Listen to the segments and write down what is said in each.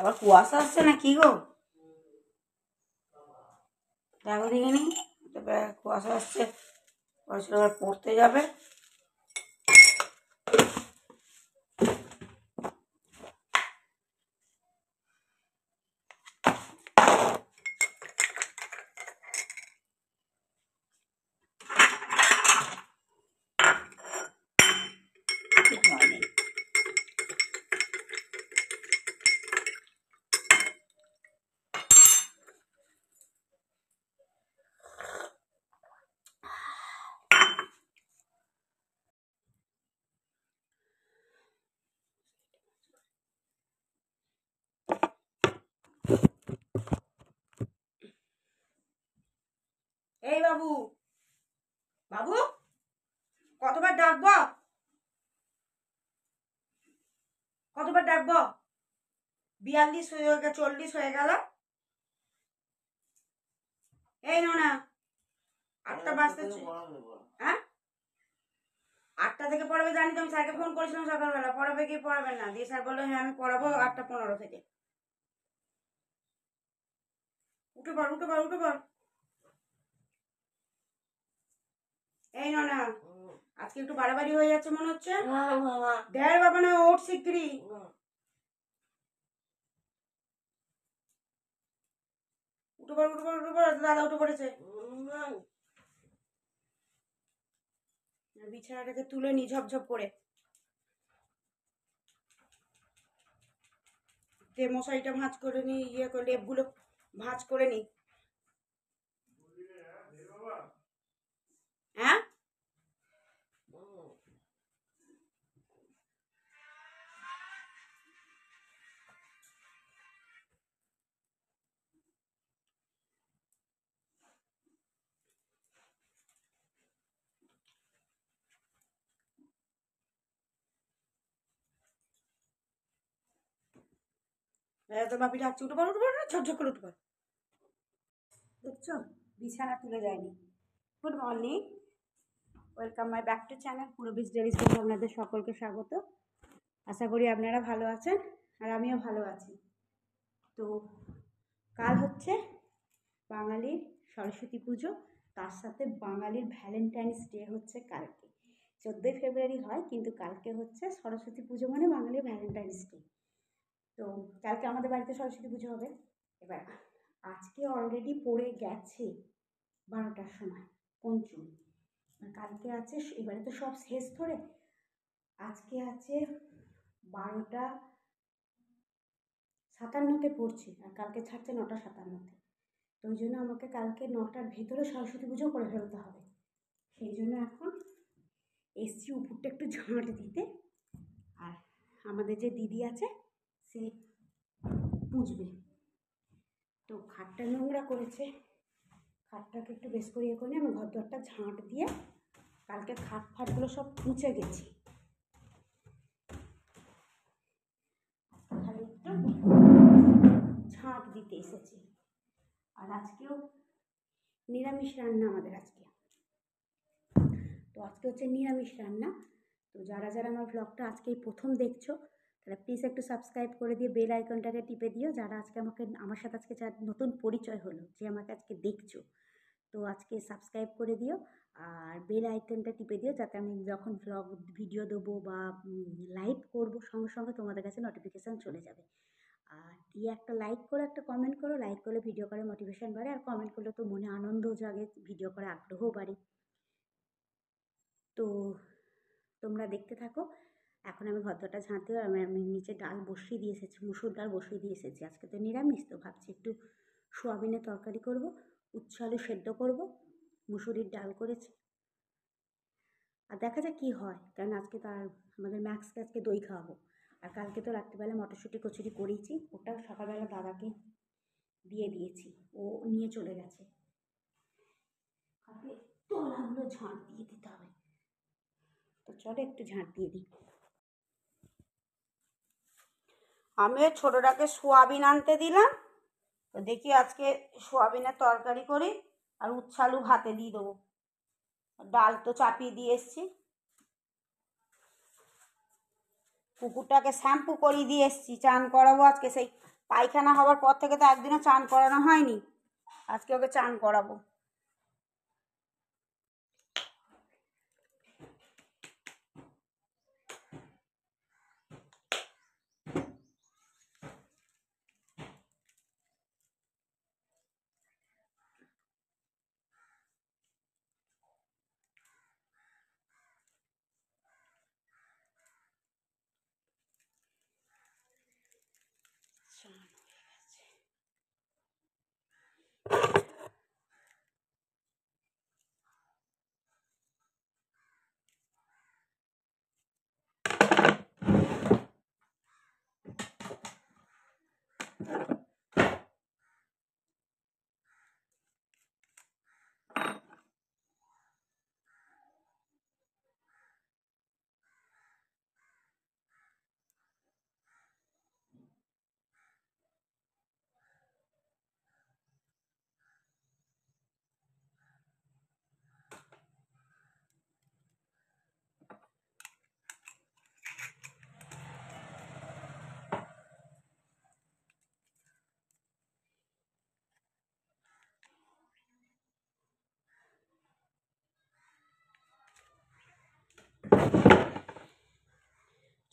আবার কুয়াশা আসছে না কি গো? দেখো দেখিনি, কুয়াশা আসছে, আবার পড়তে যাবে। এই বাবু, বাবু কতবার ডাকবো, কতবার ডাকবো? 42 হয়ে গেল, 40 হয়ে গেল। এই না 8টা বাজতেছে। হ্যাঁ 8টা থেকে পড়াবে জানি তো, আমি স্যারকে ফোন করেছিলাম সকালবেলা, পড়াবে কি পড়াবে না, দিয়ে স্যার বললো হ্যাঁ আমি পড়াবো 8টা 15 থেকে। উঠে পড় উঠে পড় উঠে পড়। এই না আজকে একটু বাড়াবাড়ি হয়ে যাচ্ছে মনে হচ্ছে। দেয় বাবা না, ওঠ শিগগিরি। উঠে পড় উঠে পড় উঠে পড়, দাদা উঠে পড়েছে। বিছানাটাকে তুলে নি ঝপঝপ করে, মশারিটা ভাঁজ করে নি, ইয়ে করে লেপগুলো ভাঁজ করে নি। হ্যাঁ তোর বাপি ডাকছে, উঠে পড় উঠে পড়, ঝপঝপ করে উঠে পড়। দেখছো বিছানা তুলে যায়নি। Good morning, welcome my back to channel Purbi's daily story. আপনাদের সকলকে স্বাগত। আশা করি আপনারা ভালো আছেন আর আমিও ভালো আছি। তো কাল হচ্ছে বাঙালির সরস্বতী পুজো, তার সাথে বাঙালির ভ্যালেন্টাইন্স ডে হচ্ছে কালকে। 14ই ফেব্রুয়ারি হয়, কিন্তু কালকে হচ্ছে সরস্বতী পুজো, মানে বাঙালির ভ্যালেন্টাইন্স ডে। তো কালকে আমাদের বাড়িতে সরস্বতী পুজো হবে। এবার আজকে অলরেডি পড়ে গেছে 12টার সময় পঞ্চম, কালকে আছে, এবারে তো সব শেষ ধরে আজকে আছে 12:57 পড়ছে, আর কালকে ছাড়ছে 9:57। তো ওই জন্য আমাকে কালকে 9টার ভেতরে সরস্বতী পুজো করে ফেলতে হবে। সেই জন্য এখন এসছি উপরটা একটু ঝাঁট দিতে, আর আমাদের যে দিদি আছে সে পুজবে। তো খাটটা নোংরা করেছে, খাটটাকে একটু বেশ করে ইয়ে করে আমি ঘর দরটা ঝাঁট দিয়ে কালকে খাট ফাটগুলো সব মুছে গেছি, খালি একটু ঝাঁট দিতে এসেছি। আর আজকেও নিরামিষ রান্না আমাদের আজকে। তো আজকে হচ্ছে নিরামিষ রান্না। তো যারা যারা আমার ব্লগটা আজকেই প্রথম দেখছো তারা প্লিজ একটু সাবস্ক্রাইব করে দিয়ে বেল আইকনটাকে টিপে দিও। যারা আজকে আমার সাথে আজকে যার নতুন পরিচয় হলো, যে আমাকে আজকে দেখছো, তো আজকে সাবস্ক্রাইব করে দিও আর বেল আইকনটা টিপে দিও, যাতে আমি যখন ব্লগ ভিডিও দেবো বা লাইভ করবো সঙ্গে সঙ্গে তোমাদের কাছে নোটিফিকেশান চলে যাবে। আর দিয়ে একটা লাইক করো, একটা কমেন্ট করো। লাইক করলে ভিডিও করে মোটিভেশন বাড়ে, আর কমেন্ট করলে তো মনে আনন্দ জাগে, ভিডিও করে আগ্রহও বাড়ে। তো তোমরা দেখতে থাকো। এখন আমি ঘরটা ঝাঁতে, আমি নিচে ডাল বসিয়ে দিয়ে এসেছি, মুসুর ডাল বসিয়ে দিয়ে এসেছি। আজকে তো নিরামিষ, তো ভাবছি একটু সোয়াবিনের তরকারি করব, উচ্ছে আলু সেদ্ধ করব, মুসুরির ডাল করেছি, আর দেখা যাক কী হয়। কারণ আজকে তো আর আমাদের ম্যাক্সকে আজকে দই খাওয়াবো। আর কালকে তো রাত্রিবেলা মটরশুঁটি কচুরি করেইছি, ওটা সকালবেলা দাদাকে দিয়ে দিয়েছি, ও নিয়ে চলে গেছে। কালকে তলাগুলো ঝাঁট দিয়ে দিতে হবে, তো চলো একটু ঝাঁট দিয়ে দিই। আমি ওই ছোটোটাকে সোয়াবিন আনতে দিলাম, তো দেখি আজকে সোয়াবিনের তরকারি করি আর উচ্ছে আলু ভাতে দিয়ে দেবো। ডাল তো চাপিয়ে দিয়ে এসছি, কুকুরটাকে শ্যাম্পু করিয়ে দিয়ে এসছি, চান করাবো আজকে সেই পায়খানা হওয়ার পর থেকে তো একদিনও চান করানো হয়নি, আজকে ওকে চান করাবো।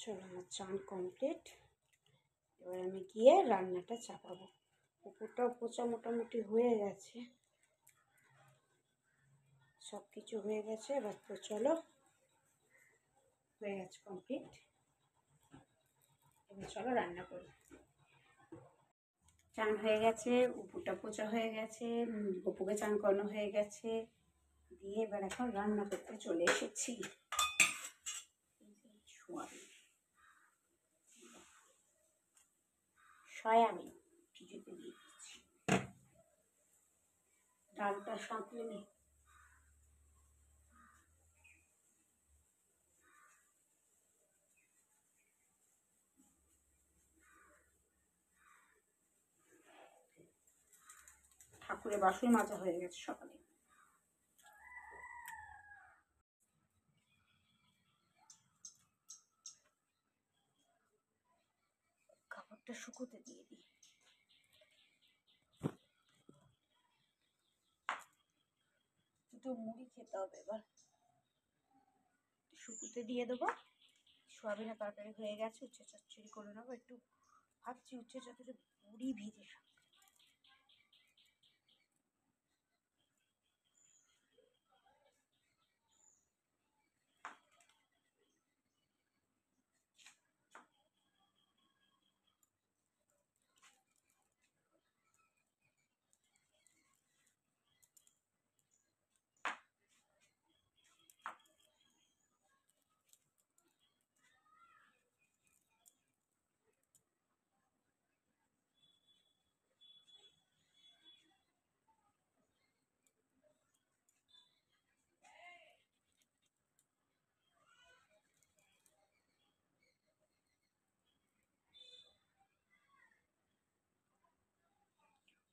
চলো আমার চান কমপ্লিট, এবার আমি গিয়ে রান্নাটা চাপাবো। উপরটাও পোচা মোটামুটি হয়ে গেছে, সব কিছু হয়ে গেছে। এবার তো চলো, হয়ে গেছে কমপ্লিট, এবার চলো রান্না করি। চান হয়ে গেছে, উপরটা পোচা হয়ে গেছে, গপুকে চান করানো হয়ে গেছে, দিয়ে এবার এখন রান্না করতে চলে এসেছি। সয়াবিন ভিজতে দিয়ে দিচ্ছি, ডালটা সাঁতলে নিই। ঠাকুরের বাসন মাজা হয়ে গেছে সকালে। কাপড়টা শুকোতে দিয়ে দিই। দুটো মুড়ি খেতে হবে, এবার শুকুতে দিয়ে দেবো। সোয়াবিনের তরকারি হয়ে গেছে, উচ্ছে চচ্চড়ি করে নেবো। একটু ভাবছি উচ্ছে চচ্চড়ি মুড়ি ভিজে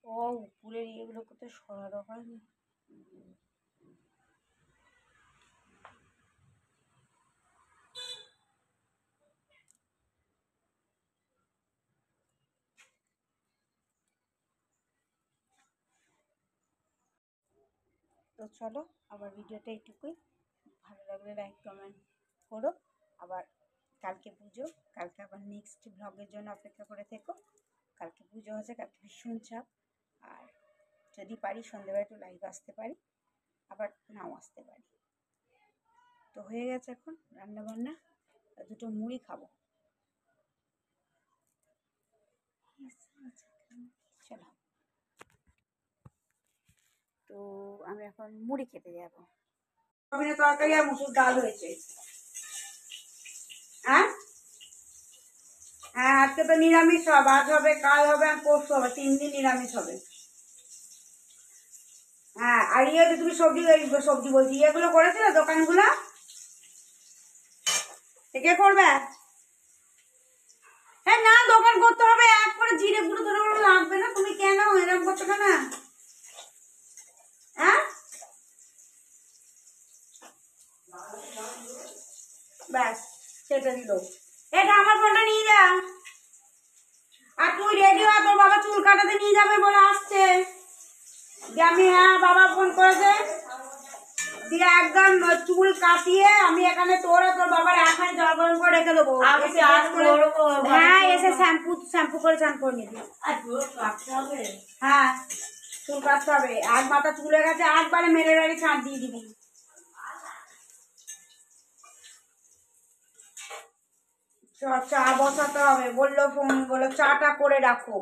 ও উপরের ইয়েগুলো কোথায় সরানো হয়নি। তো চলো, আবার ভিডিওটা এইটুকুই। ভালো লাগলে লাইক কমেন্ট করো। আবার কালকে পুজো, কালকে আবার নেক্সট ব্লগের জন্য অপেক্ষা করে থেকো। কালকে পুজো আছে, কালকে ভীষণ চাপ। আর যদি পারি সন্ধ্যেবেলা একটু লাইভ আসতে পারি, আবার নাও আসতে পারি। তো হয়ে গেছে এখন রান্না বান্না, দুটো মুড়ি খাবো। চলো, তো আমি এখন মুড়ি খেতে যাবো। সয়াবিনের তরকারি আর মুসুর ডাল হয়েছে। হ্যাঁ হ্যাঁ, আজকে তো নিরামিষ হবে, আজ হবে, কাল হবে, আর পরশু হবে, 3 দিন নিরামিষ হবে। হ্যাঁ, আর ইয়ে তুমি সবজি সবজি বলছি, ইয়েগুলো করেছিল দোকানগুলো, কে করবে? হ্যাঁ না, দোকান করতে হবে, এক করে জিরে গুঁড়ো ধরে লাগবে না। তুমি কেন এরকম করছো কেন? হ্যাঁ ব্যাস, সেটা দিল। এটা আমার ফোনটা নিয়ে যা। আর তুই রেডি হ, তোর বাবা চুল কাটাতে নিয়ে যাবে বলে আসছে। যে আমি হ্যাঁ বাবা ফোন করেছে, দিয়ে একদম চুল কাটিয়ে আমি এখানে তোর বাবার এখানে জল গরম করে রেখে দেবো। হ্যাঁ এসে শ্যাম্পু করে চান করে নিবি। হ্যাঁ চুল কাটতে হবে, এক মাথা চুলে গেছে, একবারে মেরে মেরে ছাঁট দিয়ে দিবি। চা বসাতে হবে, বললো ফোন বললো চাটা করে রাখো,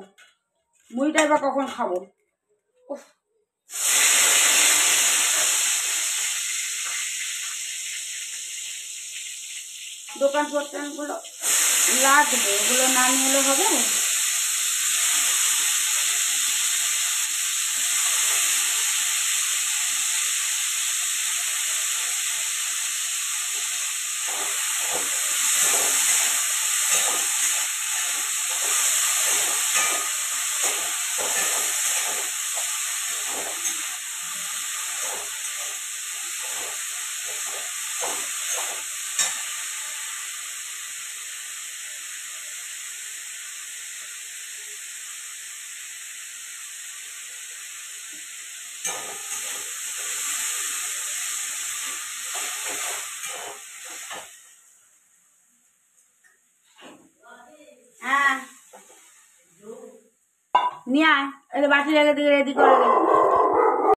মুড়িটাই বা কখন খাবো। দোকান গুলো লাগবে, ওগুলো না নিলে হবে। হ্যাঁ নিয়ে আয়, বাটি রেখে দিয়ে রেডি করে দে।